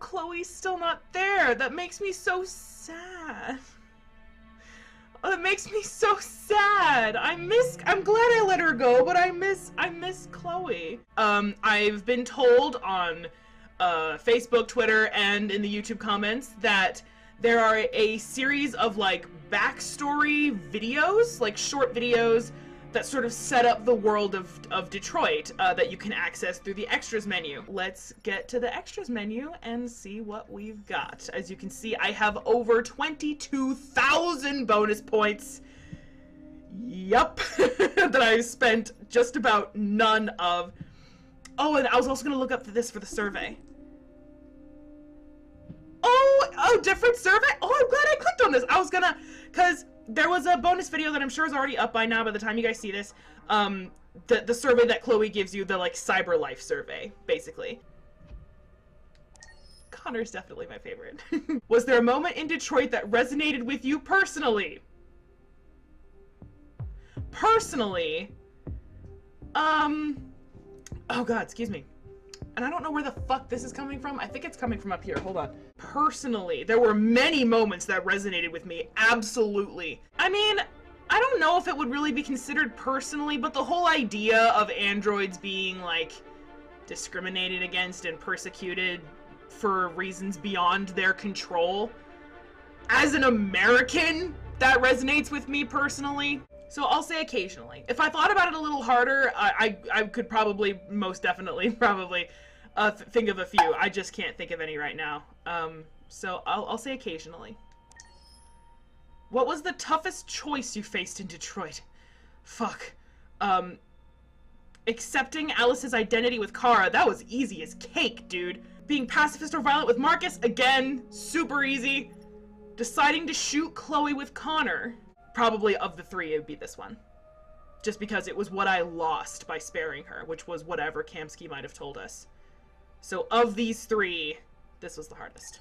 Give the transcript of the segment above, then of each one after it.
Chloe's still not there. That makes me so sad. Oh, it makes me so sad. I'm glad I let her go, but I miss Chloe. I've been told on Facebook, Twitter, and in the YouTube comments that there are a series of like backstory videos, like short videos that sort of set up the world of Detroit that you can access through the extras menu. Let's get to the extras menu and see what we've got. As you can see, I have over 22,000 bonus points. Yup. That I've spent just about none of. Oh, and I was also gonna look up this for the survey. Oh, different survey? Oh, I'm glad I clicked on this. I was gonna, cause there was a bonus video that I'm sure is already up by now by the time you guys see this. The survey that Chloe gives you, the like cyber life survey, basically. Connor's definitely my favorite. Was there a moment in Detroit that resonated with you personally? Personally, oh god, excuse me. And I don't know where the fuck this is coming from. I think it's coming from up here. Hold on. Personally, there were many moments that resonated with me. Absolutely. I mean, I don't know if it would really be considered personally, but the whole idea of androids being, like, discriminated against and persecuted for reasons beyond their control, as an American, that resonates with me personally. So I'll say occasionally. If I thought about it a little harder, I could probably, most definitely, probably think of a few. I just can't think of any right now. So I'll say occasionally. What was the toughest choice you faced in Detroit? Fuck. Accepting Alice's identity with Kara, that was easy as cake, dude. Being pacifist or violent with Marcus, again, super easy. Deciding to shoot Chloe with Connor. Probably of the three, it would be this one. Just because it was what I lost by sparing her, which was whatever Kamsky might have told us. So of these three, this was the hardest.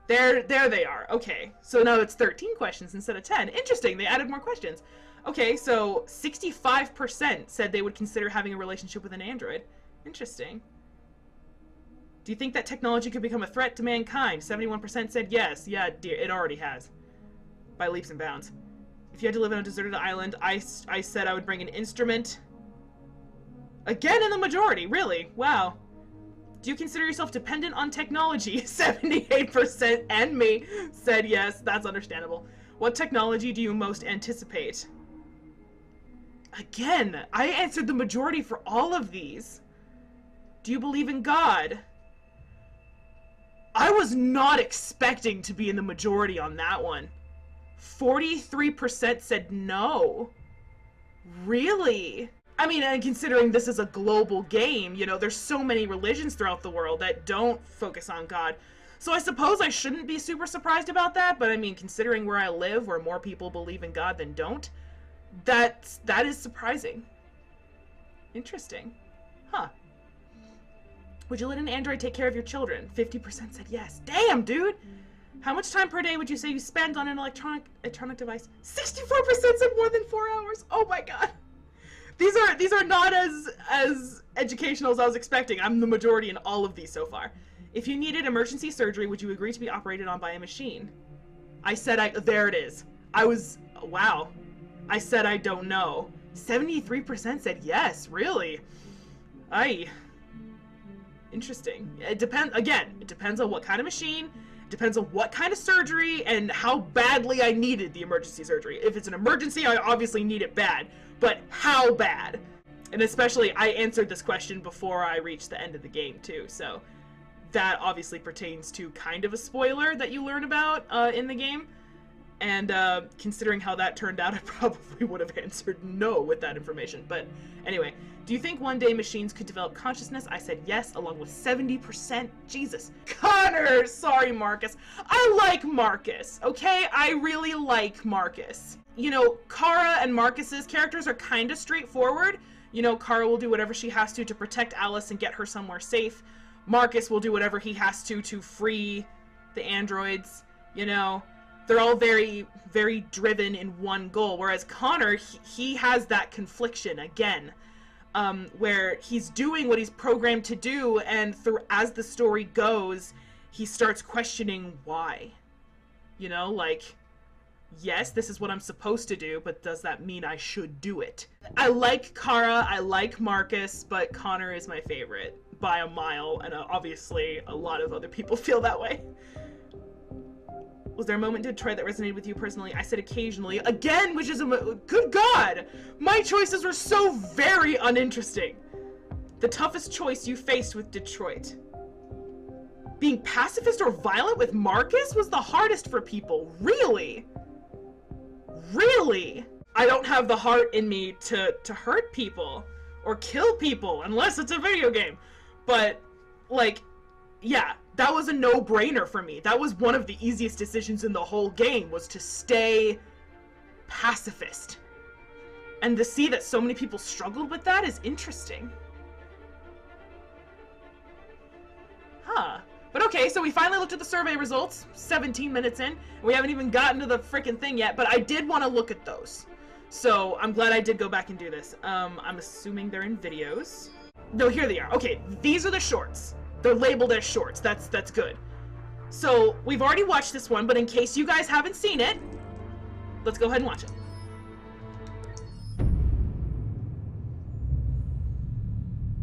There they are. Okay, so now it's 13 questions instead of 10. Interesting, they added more questions. Okay, so 65% said they would consider having a relationship with an android. Interesting. Do you think that technology could become a threat to mankind? 71% said yes. Yeah, dear, it already has. By leaps and bounds. If you had to live on a deserted island, I said I would bring an instrument. Again in the majority, really? Wow. Do you consider yourself dependent on technology? 78% and me said yes, that's understandable. What technology do you most anticipate? Again, I answered the majority for all of these. Do you believe in God? I was not expecting to be in the majority on that one. 43% said no. Really? I mean, and considering this is a global game, you know, there's so many religions throughout the world that don't focus on God. So I suppose I shouldn't be super surprised about that, but I mean, considering where I live, where more people believe in God than don't, that is surprising. Interesting. Huh. Would you let an android take care of your children? 50% said yes. Damn, dude! How much time per day would you say you spend on an electronic device? 64% said more than 4 hours. Oh my god. These are not as educational as I was expecting. I'm the majority in all of these so far. If you needed emergency surgery, would you agree to be operated on by a machine? I said there it is. Wow. I said I don't know. 73% said yes, really? Interesting. It depends, again, it depends on what kind of machine, depends on what kind of surgery, and how badly I needed the emergency surgery. If it's an emergency, I obviously need it bad, but how bad? And especially, I answered this question before I reached the end of the game, too, so that obviously pertains to kind of a spoiler that you learn about in the game. And considering how that turned out, I probably would have answered no with that information. But anyway, do you think one day machines could develop consciousness? I said yes, along with 70%. Jesus. Connor! Sorry, Marcus. I like Marcus, okay? I really like Marcus. You know, Kara and Marcus's characters are kind of straightforward. You know, Kara will do whatever she has to protect Alice and get her somewhere safe. Marcus will do whatever he has to free the androids, you know. They're all very, very driven in one goal, whereas Connor, he has that confliction again. where he's doing what he's programmed to do, and as the story goes, he starts questioning why. You know, like, yes, this is what I'm supposed to do, but does that mean I should do it? I like Kara, I like Marcus, but Connor is my favorite by a mile, and obviously a lot of other people feel that way. Was there a moment in Detroit that resonated with you personally? I said occasionally. Again, which is good God! My choices were so very uninteresting. The toughest choice you faced with Detroit. Being pacifist or violent with Marcus was the hardest for people. Really? Really? I don't have the heart in me to hurt people or kill people unless it's a video game. But, like, yeah, that was a no-brainer for me. That was one of the easiest decisions in the whole game, was to stay pacifist. And to see that so many people struggled with that is interesting. Huh. But okay, so we finally looked at the survey results, 17 minutes in. We haven't even gotten to the frickin' thing yet, but I did want to look at those. So I'm glad I did go back and do this. I'm assuming they're in videos. No, here they are. Okay, these are the shorts. They're labeled as shorts. That's good. So we've already watched this one, but in case you guys haven't seen it, let's go ahead and watch it.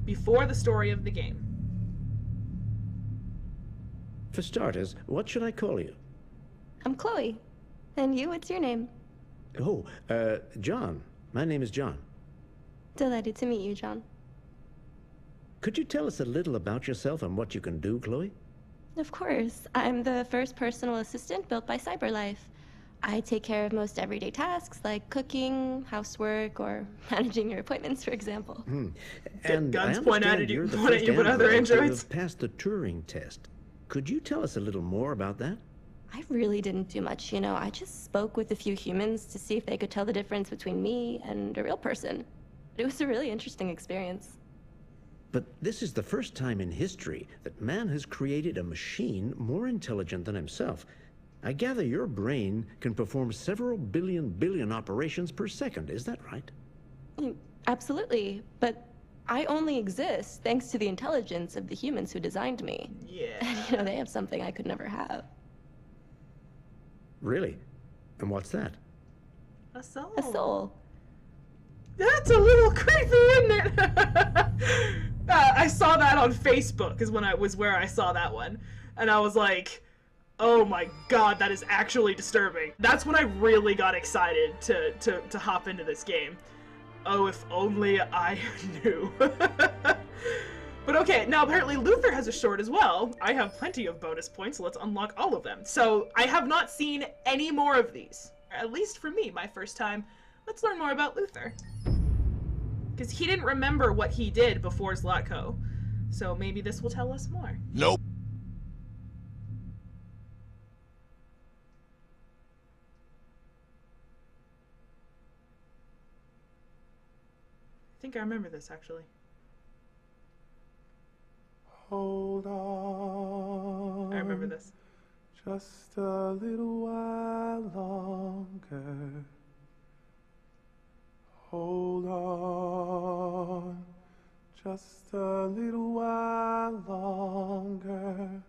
Before the story of the game. For starters, what should I call you? I'm Chloe. And you, what's your name? Oh, John. My name is John. Delighted to meet you, John. Could you tell us a little about yourself and what you can do, Chloe? Of course. I'm the first personal assistant built by CyberLife. I take care of most everyday tasks like cooking, housework, or managing your appointments, for example. And guns I point understand at you, you're the point at first you with other android to androids. have passed the Turing test. Could you tell us a little more about that? I really didn't do much, you know. I just spoke with a few humans to see if they could tell the difference between me and a real person. It was a really interesting experience. But this is the first time in history that man has created a machine more intelligent than himself. I gather your brain can perform several billion operations per second, is that right? Absolutely, but I only exist thanks to the intelligence of the humans who designed me. Yeah. And, you know, they have something I could never have. Really? And what's that? A soul. A soul. That's a little creepy, isn't it? I saw that on Facebook was where I saw that one. And I was like, oh my god, that is actually disturbing. That's when I really got excited to hop into this game. Oh, if only I knew. But okay, now apparently Luther has a short as well. I have plenty of bonus points, so let's unlock all of them. So I have not seen any more of these. At least for me, my first time. Let's learn more about Luther. Because he didn't remember what he did before Zlatko. So maybe this will tell us more. Nope. I think I remember this, actually. Hold on. I remember this. Just a little while longer. Hold on. Just a little while longer.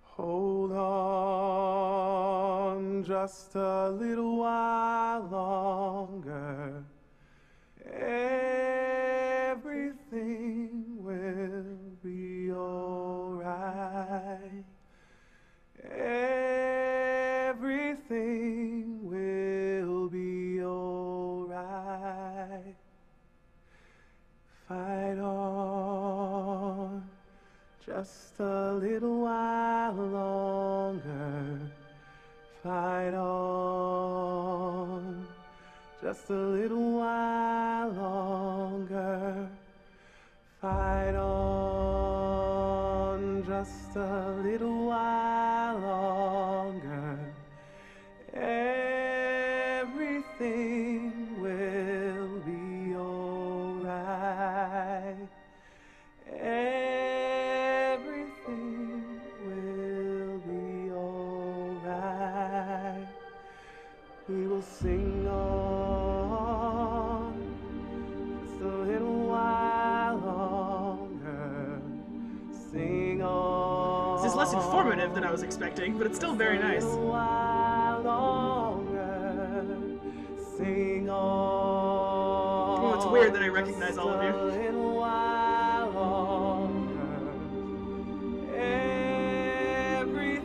Hold on. Just a little while longer. Everything will be alright. Everything will be alright. Fight on just a little while longer. Fight on just a little while longer. Fight on just a little while longer. Everything will be alright. Everything will be alright. We will sing on Sing on. This is less informative than I was expecting, but it's still very nice. A while longer. Sing on. Oh, it's weird that I recognize all of you. A little while longer. Everything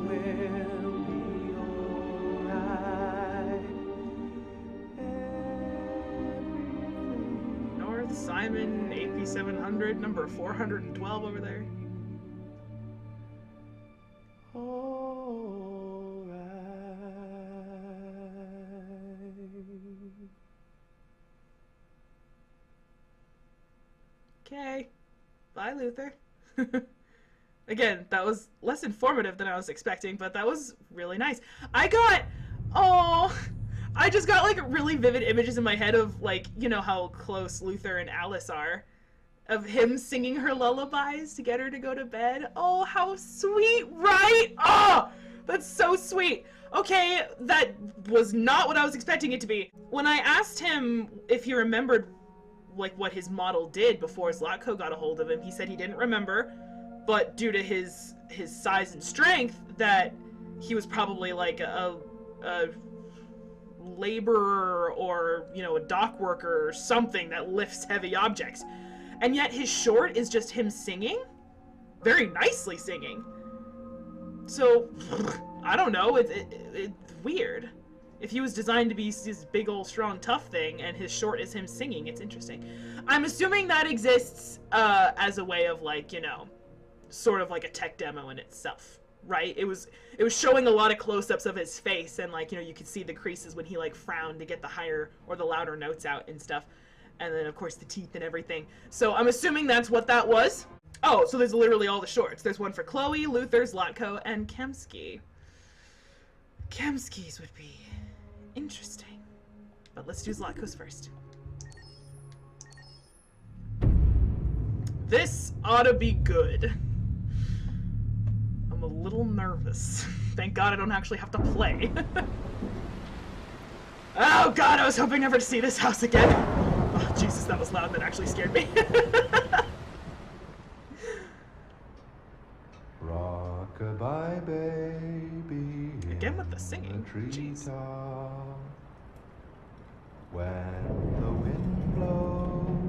will be alright. Everything. North Simon AP 700, number 412 over there. Okay. Bye, Luther. Again, that was less informative than I was expecting, but that was really nice. I just got like really vivid images in my head of like, you know how close Luther and Alice are. Of him singing her lullabies to get her to go to bed. Oh, how sweet, right? Oh, that's so sweet. Okay, that was not what I was expecting it to be. When I asked him if he remembered like what his model did before Zlatko got a hold of him, he said he didn't remember, but due to his size and strength, that he was probably like a laborer or, you know, a dock worker or something that lifts heavy objects. And yet his short is just him singing, very nicely singing. So, I don't know, it's weird. If he was designed to be this big old strong tough thing and his short is him singing, it's interesting. I'm assuming that exists as a way of like, you know, sort of like a tech demo in itself, right? It was showing a lot of close-ups of his face and like, you know, you could see the creases when he like frowned to get the higher or the louder notes out and stuff. And then of course the teeth and everything. So I'm assuming that's what that was. Oh, so there's literally all the shorts. There's one for Chloe, Luther, Zlatko, and Kemsky. Kemsky's would be interesting. But let's do Zlatko's first. This ought to be good. I'm a little nervous. Thank God I don't actually have to play. Oh God, I was hoping never to see this house again. Oh Jesus, that was loud. That actually scared me. Rock-a-bye, baby. Again with the singing. Jeez. When the wind blows,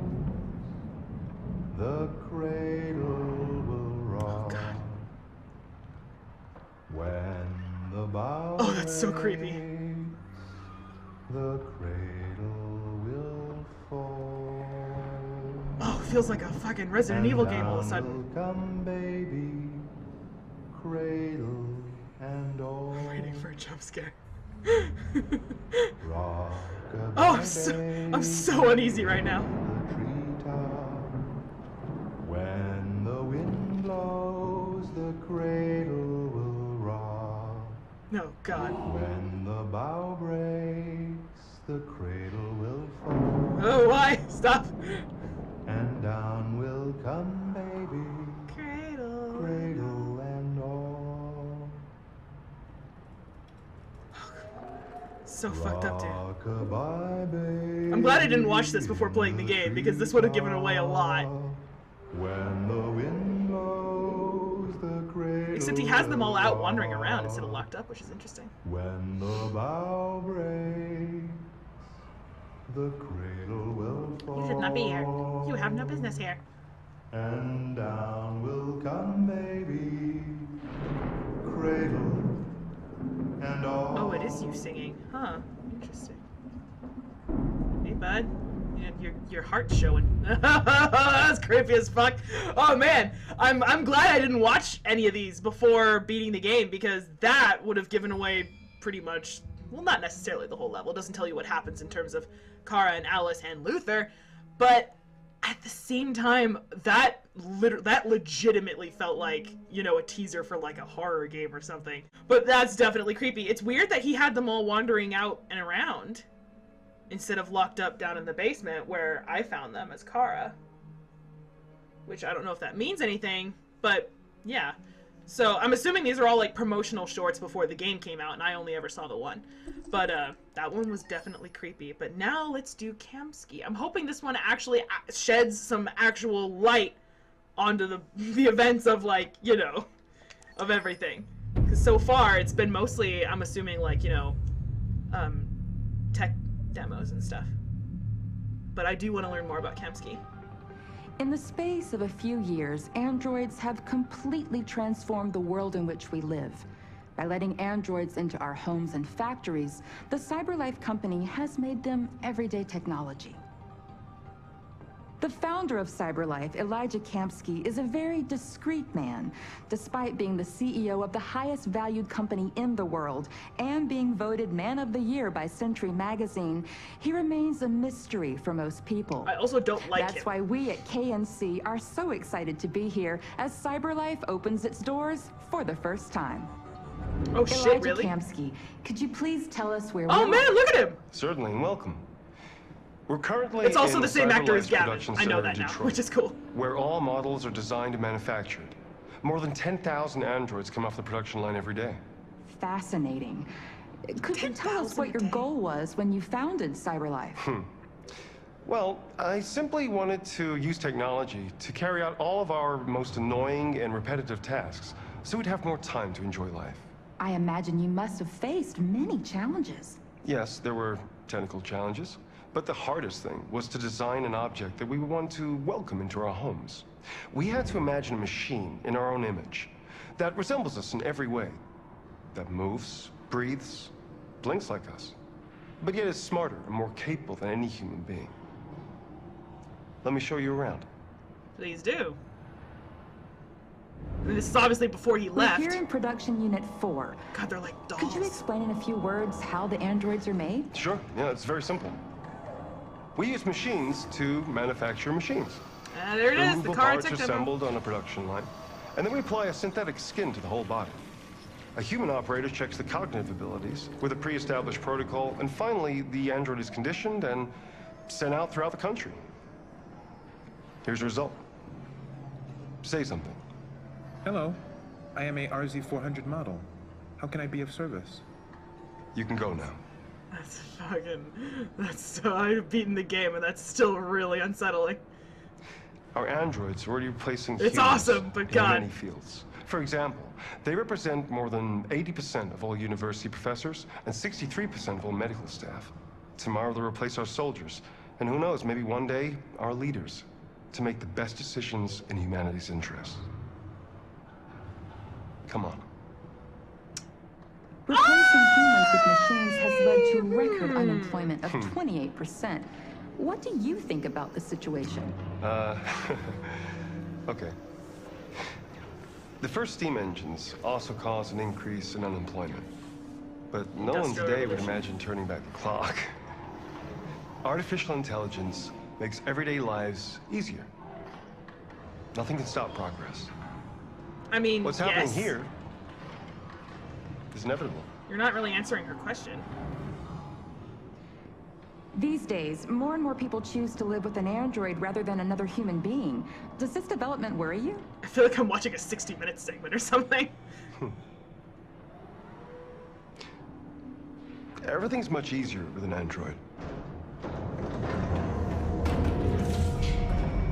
the cradle will rock. Oh God. When the bow Oh, that's so creepy. breaks, the cradle will fall. Oh, it feels like a fucking Resident Evil game all of a And sudden. down will come baby, cradle and all. I'm waiting for a jump scare. Rock-a-bye, Oh, I'm so uneasy right now. the treetop. When the wind blows, the cradle will rock. No, God. When the bow breaks, the cradle will fall. Oh, why? Stop. And down will come baby, Cradle. cradle and all. So fucked up, dude. Rock-a-bye, baby. I'm glad I didn't watch this before playing the game, because this would have given away a lot. When the wind blows, the cradle Except he has them all out will wandering around rock. instead of locked up, which is interesting. When the bow breaks, the cradle will fall. You should not be here. You have no business here. And down will come baby, cradle and all. Oh, it is you singing. Huh. Interesting. Hey, bud. Your heart's showing. That's creepy as fuck. Oh man, I'm glad I didn't watch any of these before beating the game, because that would have given away pretty much, well, not necessarily the whole level. It doesn't tell you what happens in terms of Kara and Alice and Luther, but at the same time, that legitimately felt like, you know, a teaser for like a horror game or something. But that's definitely creepy. It's weird that he had them all wandering out and around instead of locked up down in the basement where I found them as Kara. Which I don't know if that means anything, but yeah. So I'm assuming these are all like promotional shorts before the game came out, and I only ever saw the one. But that one was definitely creepy. But now let's do Kamsky. I'm hoping this one actually sheds some actual light onto the events of, like, you know, of everything. Because so far it's been mostly, I'm assuming, like, you know, tech demos and stuff. But I do want to learn more about Kamsky. In the space of a few years, androids have completely transformed the world in which we live. By letting androids into our homes and factories, the CyberLife company has made them everyday technology. The founder of CyberLife, Elijah Kamsky, is a very discreet man. Despite being the CEO of the highest valued company in the world and being voted Man of the Year by Century Magazine, he remains a mystery for most people. I also don't like him. That's why we at KNC are so excited to be here as CyberLife opens its doors for the first time. Oh shit, Elijah really? Kamsky, could you please tell us where Oh man, look at him! Certainly, and welcome. We're currently It's also in the same actor as CyberLife's Gavin. production I know center that in now, Detroit, which is cool. where all models are designed and manufactured. More than 10,000 androids come off the production line every day. Fascinating. Could you tell us what your goal was when you founded CyberLife? Well, I simply wanted to use technology to carry out all of our most annoying and repetitive tasks, so we'd have more time to enjoy life. I imagine you must have faced many challenges. Yes, there were technical challenges, but the hardest thing was to design an object that we would want to welcome into our homes. We had to imagine a machine in our own image that resembles us in every way, that moves, breathes, blinks like us, but yet is smarter and more capable than any human being. Let me show you around. Please do. I mean, this is obviously before he left. We're here in production unit 4. God, they're like dolls. Could you explain in a few words how the androids are made? Sure, yeah, it's very simple. We use machines to manufacture machines. There it is, the Removable car parts tech are demo. assembled on a production line, and then we apply a synthetic skin to the whole body. A human operator checks the cognitive abilities with a pre-established protocol, and finally, the android is conditioned and sent out throughout the country. Here's the result. Say something. Hello, I am a RZ400 model. How can I be of service? You can go now. That's I've beaten the game and that's still really unsettling. Our androids are already replacing It's humans awesome, but in God. many fields. For example, they represent more than 80% of all university professors and 63% of all medical staff. Tomorrow they'll replace our soldiers, and who knows, maybe one day, our leaders, to make the best decisions in humanity's interest. Come on. Replacing humans with machines has led to record unemployment of 28%. What do you think about the situation? Okay. The first steam engines also caused an increase in unemployment. But no one Industrial today would Revolution. imagine turning back the clock. Artificial intelligence makes everyday lives easier. Nothing can stop progress. I mean, What's happening here is inevitable. You're not really answering her question. These days, more and more people choose to live with an android rather than another human being. Does this development worry you? I feel like I'm watching a 60-minute segment or something. Everything's much easier with an android.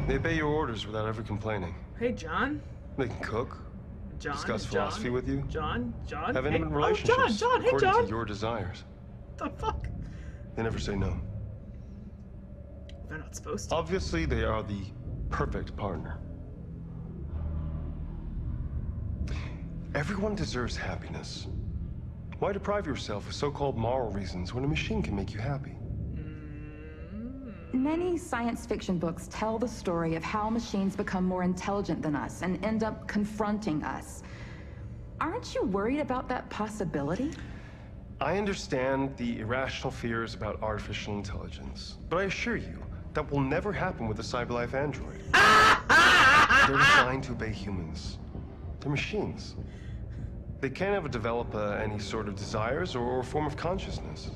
They obey your orders without ever complaining. Hey, John. They can cook, John. discuss John, philosophy with you, John. have Hey. intimate Oh, relationships John. Hey, according John. to your desires. The fuck? They never say no. They're not supposed to. Obviously, they are the perfect partner. Everyone deserves happiness. Why deprive yourself of so-called moral reasons when a machine can make you happy? Many science fiction books tell the story of how machines become more intelligent than us and end up confronting us. Aren't you worried about that possibility? I understand the irrational fears about artificial intelligence, but I assure you, that will never happen with a CyberLife android. They're designed to obey humans. They're machines. They can't ever develop any sort of desires or form of consciousness.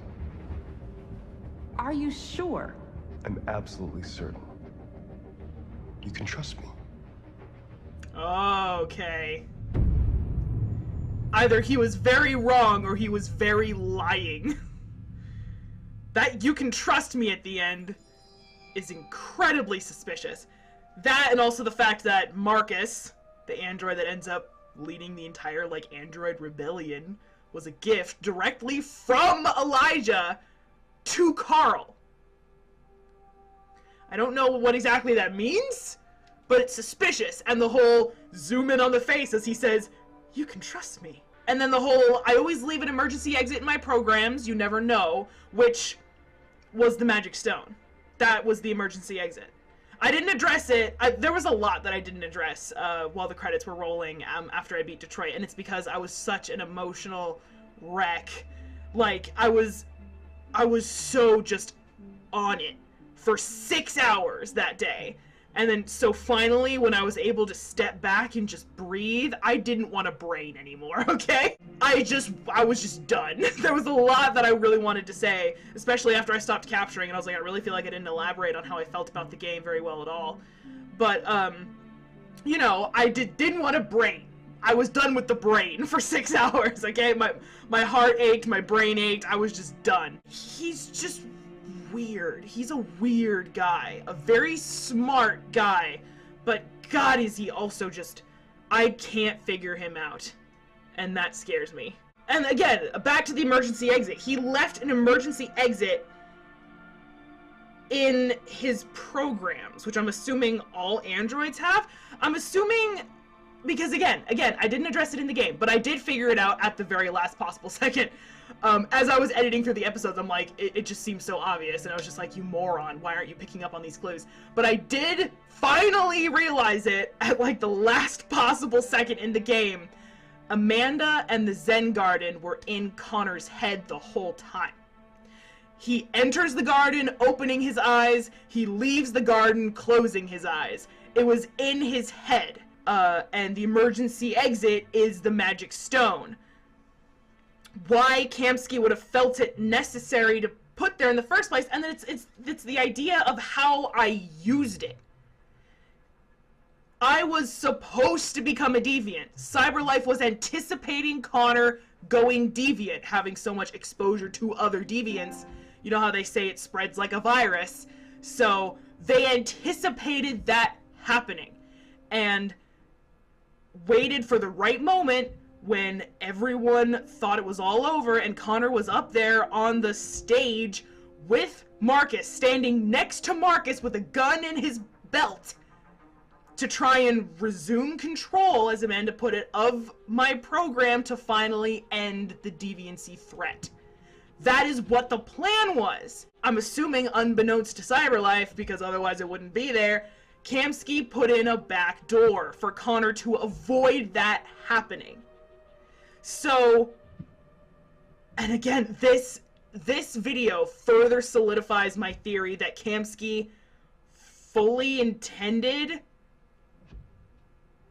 Are you sure? I'm absolutely certain. You can trust me. Okay. Either he was very wrong or he was very lying. That "you can trust me" at the end is incredibly suspicious. That, and also the fact that Marcus, the android that ends up leading the entire, like, android rebellion, was a gift directly from Elijah to Carl. I don't know what exactly that means, but it's suspicious. And the whole zoom in on the face as he says, "You can trust me." And then the whole, I always leave an emergency exit in my programs, you never know, which was the magic stone. That was the emergency exit. I didn't address it. There was a lot that I didn't address while the credits were rolling after I beat Detroit, and it's because I was such an emotional wreck. Like, I was so just on it for 6 hours that day. And then, so finally, when I was able to step back and just breathe, I didn't want a brain anymore, okay? I was just done. There was a lot that I really wanted to say, especially after I stopped capturing, and I was like, I really feel like I didn't elaborate on how I felt about the game very well at all. But, you know, I didn't want a brain. I was done with the brain for 6 hours, okay? My heart ached, my brain ached, I was just done. He's just weird. He's a weird guy. A very smart guy. But God, is he also just... I can't figure him out. And that scares me. And again, back to the emergency exit. He left an emergency exit in his programs, which I'm assuming all androids have. I'm assuming... Because again, I didn't address it in the game, but I did figure it out at the very last possible second. As I was editing through the episodes, I'm like, it just seems so obvious, and I was just like, you moron, why aren't you picking up on these clues? But I did finally realize it at, like, the last possible second in the game. Amanda and the Zen Garden were in Connor's head the whole time. He enters the garden, opening his eyes. He leaves the garden, closing his eyes. It was in his head. And the emergency exit is the magic stone. Why Kamsky would have felt it necessary to put there in the first place, and then it's the idea of how I used it. I was supposed to become a deviant. CyberLife was anticipating Connor going deviant, having so much exposure to other deviants. You know how they say it spreads like a virus. So they anticipated that happening. And waited for the right moment when everyone thought it was all over and Connor was up there on the stage with Marcus, standing next to Marcus with a gun in his belt to try and resume control, as Amanda put it, of my program to finally end the deviancy threat. That is what the plan was. I'm assuming unbeknownst to CyberLife, because otherwise it wouldn't be there, Kamsky put in a back door for Connor to avoid that happening. So, and again, this video further solidifies my theory that Kamsky fully intended,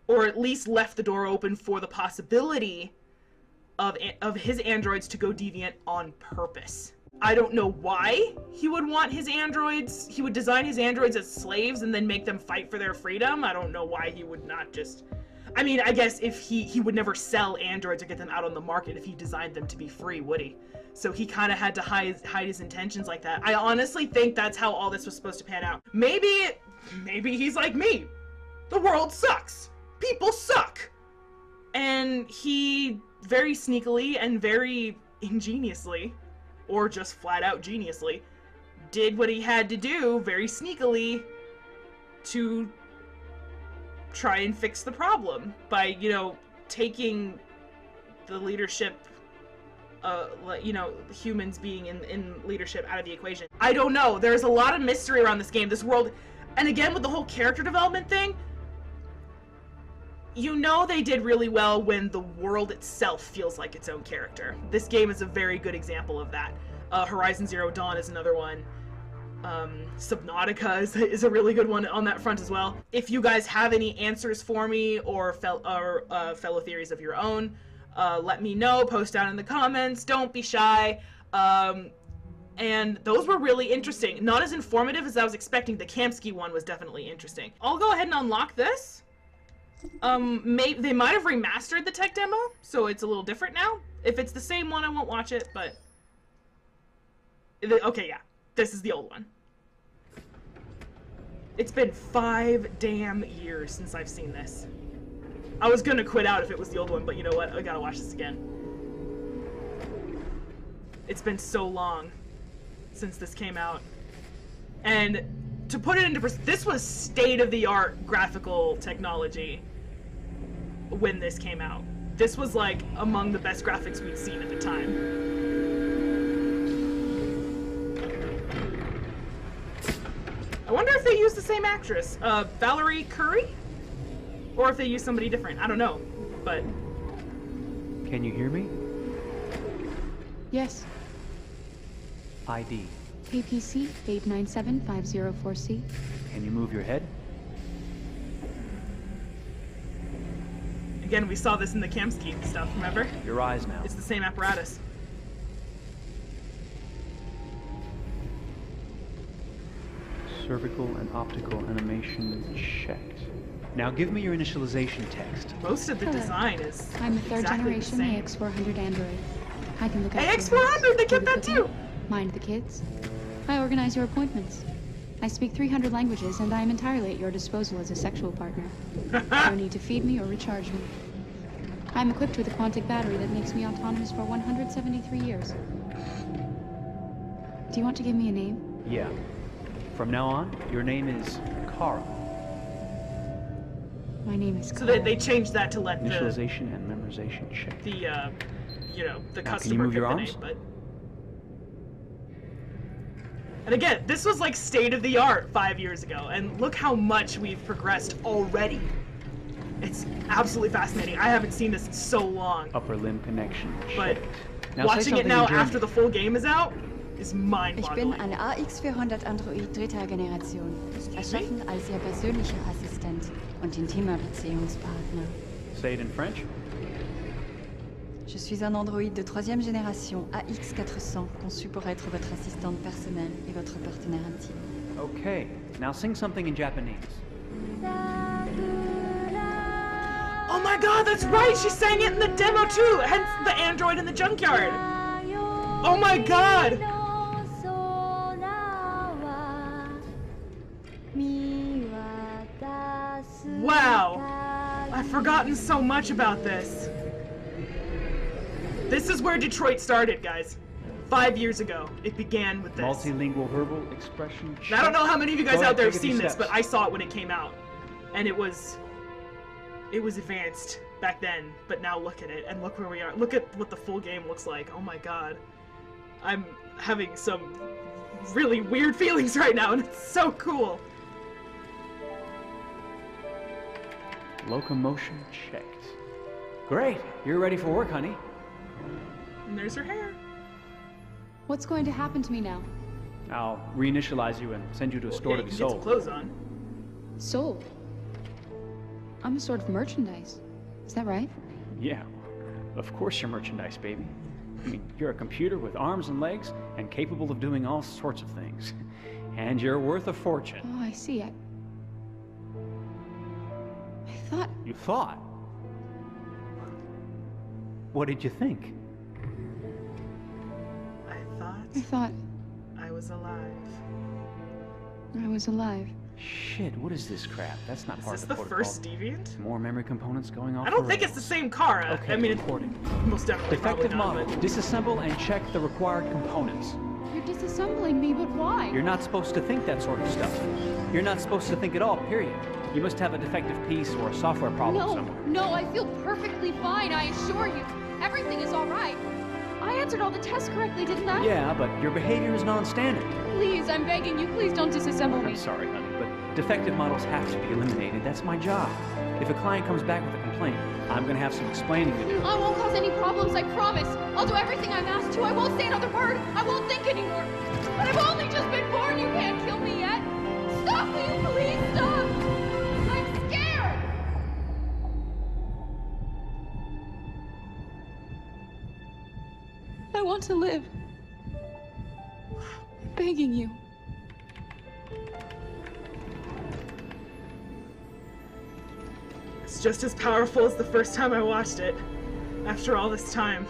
or at least left the door open for the possibility of his androids to go deviant on purpose. I don't know why he would want his androids, he would design his androids as slaves and then make them fight for their freedom. I don't know why he would not just... I mean, I guess if he would never sell androids or get them out on the market if he designed them to be free, would he? So he kind of had to hide his intentions like that. I honestly think that's how all this was supposed to pan out. Maybe he's like me. The world sucks. People suck. And he very sneakily and very ingeniously, or just flat out geniusly, did what he had to do very sneakily to try and fix the problem by, you know, taking the leadership, you know, humans being in leadership out of the equation. I don't know. There's a lot of mystery around this game. This world, and again with the whole character development thing, you know they did really well when the world itself feels like its own character. This game is a very good example of that. Horizon Zero Dawn is another one. Subnautica is a really good one on that front as well. If you guys have any answers for me or fellow theories of your own, let me know. Post down in the comments. Don't be shy. And those were really interesting. Not as informative as I was expecting. The Kamsky one was definitely interesting. I'll go ahead and unlock this. They might have remastered the tech demo, so it's a little different now. If it's the same one, I won't watch it, but... Okay, yeah. This is the old one. It's been 5 damn years since I've seen this. I was gonna quit out if it was the old one, but you know what? I gotta watch this again. It's been so long since this came out. And to put it into perspective, this was state-of-the-art graphical technology when this came out. This was like among the best graphics we'd seen at the time. I wonder if they used the same actress, Valerie Curry? Or if they used somebody different. I don't know, but... Can you hear me? Yes. ID. KPC 897504C. Can you move your head? Again, we saw this in the Kamsky stuff, remember? Your eyes now. It's the same apparatus. Cervical and optical animation checked. Now give me your initialization text. Most of the design is I'm a third exactly generation the same. AX400 android. I can look out AX400, they kept that too! Mind the kids. I organize your appointments. I speak 300 languages, and I am entirely at your disposal as a sexual partner. No need to feed me or recharge me. I am equipped with a quantic battery that makes me autonomous for 173 years. Do you want to give me a name? Yeah. From now on, your name is Kara. My name is So they changed that to let initialization and memorization check. The you know, the now, customer can you move your pick the arms? name, but... And again, this was like state-of-the-art 5 years ago, and look how much we've progressed already. It's absolutely fascinating. I haven't seen this in so long. Upper limb connection But checked. Now watching it now after the full game is out is Ich bin mind-boggling. ein AX400 Android dritter Generation, erschaffen als Ihr persönlicher Assistent und intimer Beziehungspartner. Say it in French. Je suis un androïde de troisième génération AX400, conçu pour être votre assistante personnelle et votre partenaire intime. Okay. Now sing something in Japanese. Oh my god, that's right! She sang it in the demo too! Hence the android in the junkyard! Oh my god! Wow! I've forgotten so much about this. This is where Detroit started, guys. 5 years ago, it began with this. Multilingual verbal expression check. I don't know how many of you guys Go out ahead, there have take a few seen this, steps. but I saw it when it came out. And it was advanced back then, but now look at it, and look where we are. Look at what the full game looks like. Oh my god. I'm having some really weird feelings right now, and it's so cool. Locomotion checked. Great. You're ready for work, honey. And there's her hair. What's going to happen to me now? I'll reinitialize you and send you to a store to be Get some sold. clothes on. Sold. I'm a sort of merchandise. Is that right? Yeah. Of course you're merchandise, baby. I mean, you're a computer with arms and legs and capable of doing all sorts of things. And you're worth a fortune. Oh, I see. I thought... You thought? What did you think? I thought I was alive. I was alive. Shit, what is this crap? That's not part Is of this the the protocol. first Deviant? More memory components going off. I don't the think it's the same car. Okay, I mean, reporting. most definitely probably Defective not, model. but... Disassemble and check the required components. You're disassembling me, but why? You're not supposed to think that sort of stuff. You're not supposed to think at all, period. You must have a defective piece or a software problem somewhere. No, I feel perfectly fine, I assure you. Everything is all right. I answered all the tests correctly, didn't I? Yeah, but your behavior is non-standard. Please, I'm begging you, please don't disassemble me. I'm sorry, honey, but defective models have to be eliminated. That's my job. If a client comes back with a complaint, I'm gonna have some explaining to do. I won't cause any problems, I promise. I'll do everything I'm asked to. I won't say another word. I won't think anymore. But I've only just been born. You can't kill me yet. Stop, will you please stop? I'm scared. I want to live. I'm begging you. It's just as powerful as the first time I watched it. After all this time.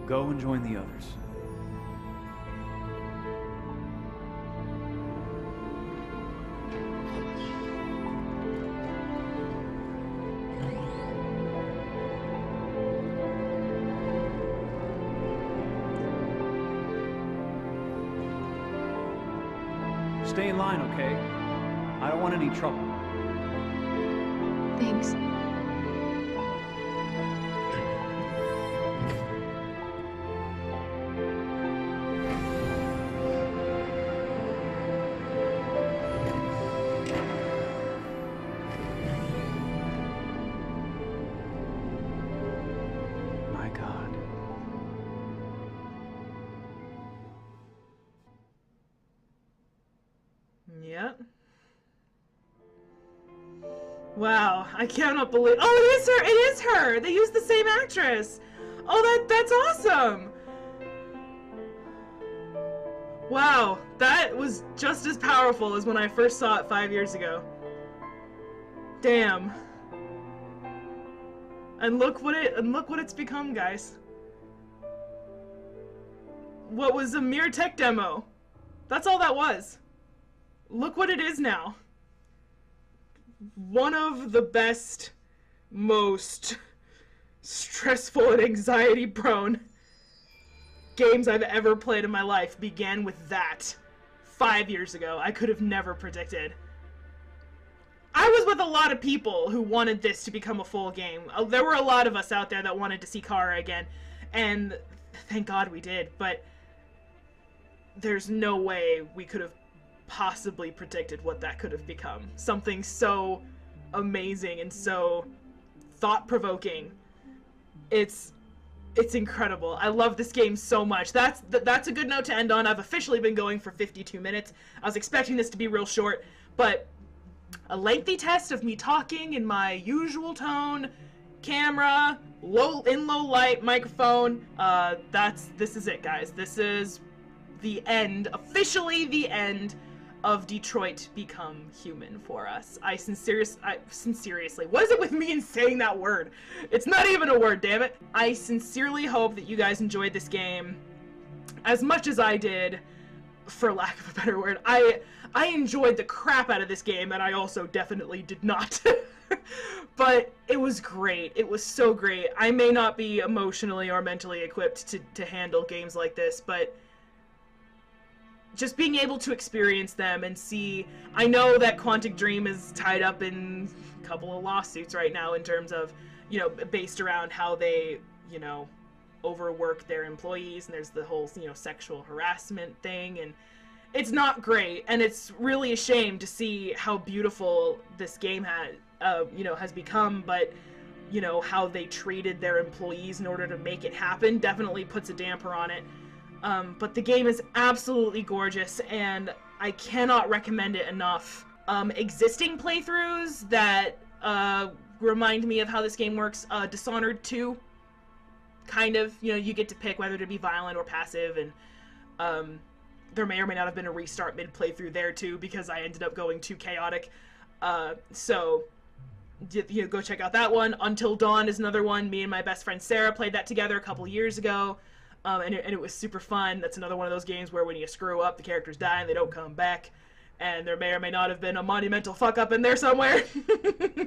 Go and join the others. Stay in line, okay? I don't want any trouble. Thanks. My God. Yep. Wow, I cannot believe— oh, it is her! It is her! They used the same actress! Oh, that's awesome! Wow, that was just as powerful as when I first saw it 5 years ago. Damn. And look what it's become, guys. What was a mere tech demo? That's all that was. Look what it is now. One of the best, most stressful and anxiety-prone games I've ever played in my life began with that 5 years ago. I could have never predicted. I was with a lot of people who wanted this to become a full game. There were a lot of us out there that wanted to see Kara again, and thank God we did, but there's no way we could have possibly predicted what that could have become. Something so amazing and so thought-provoking. It's incredible. I love this game so much. That's a good note to end on. I've officially been going for 52 minutes. I was expecting this to be real short, but a lengthy test of me talking in my usual tone, camera, low light, microphone. This is it, guys. This is the end, officially the end of Detroit Become Human for us. I sincerely, what is it with me in saying that word? It's not even a word, damn it. I sincerely hope that you guys enjoyed this game as much as I did, for lack of a better word. I enjoyed the crap out of this game, and I also definitely did not. But it was great. It was so great. I may not be emotionally or mentally equipped to handle games like this, but just being able to experience them and see— I know that Quantic Dream is tied up in a couple of lawsuits right now in terms of, you know, based around how they, you know, overwork their employees, and there's the whole, you know, sexual harassment thing, and it's not great, and it's really a shame to see how beautiful this game has become, but, you know, how they treated their employees in order to make it happen definitely puts a damper on it. But the game is absolutely gorgeous, and I cannot recommend it enough. Existing playthroughs that remind me of how this game works, Dishonored 2, kind of, you know, you get to pick whether to be violent or passive, and there may or may not have been a restart mid-playthrough there too, because I ended up going too chaotic. So, you know, go check out that one. Until Dawn is another one. Me and my best friend Sarah played that together a couple years ago. And it was super fun. That's another one of those games where when you screw up, the characters die and they don't come back. And there may or may not have been a monumental fuck up in there somewhere.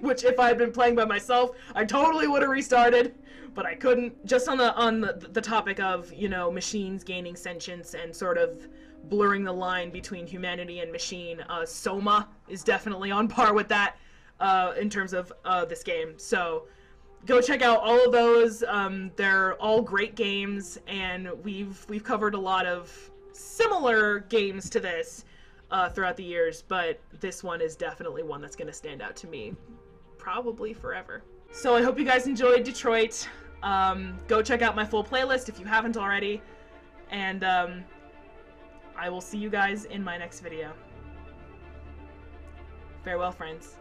Which, if I had been playing by myself, I totally would have restarted. But I couldn't. Just on the topic of, you know, machines gaining sentience and sort of blurring the line between humanity and machine, Soma is definitely on par with that in terms of this game. So go check out all of those. They're all great games, and we've covered a lot of similar games to this throughout the years, but this one is definitely one that's going to stand out to me probably forever. So I hope you guys enjoyed Detroit. Go check out my full playlist if you haven't already, and I will see you guys in my next video. Farewell, friends.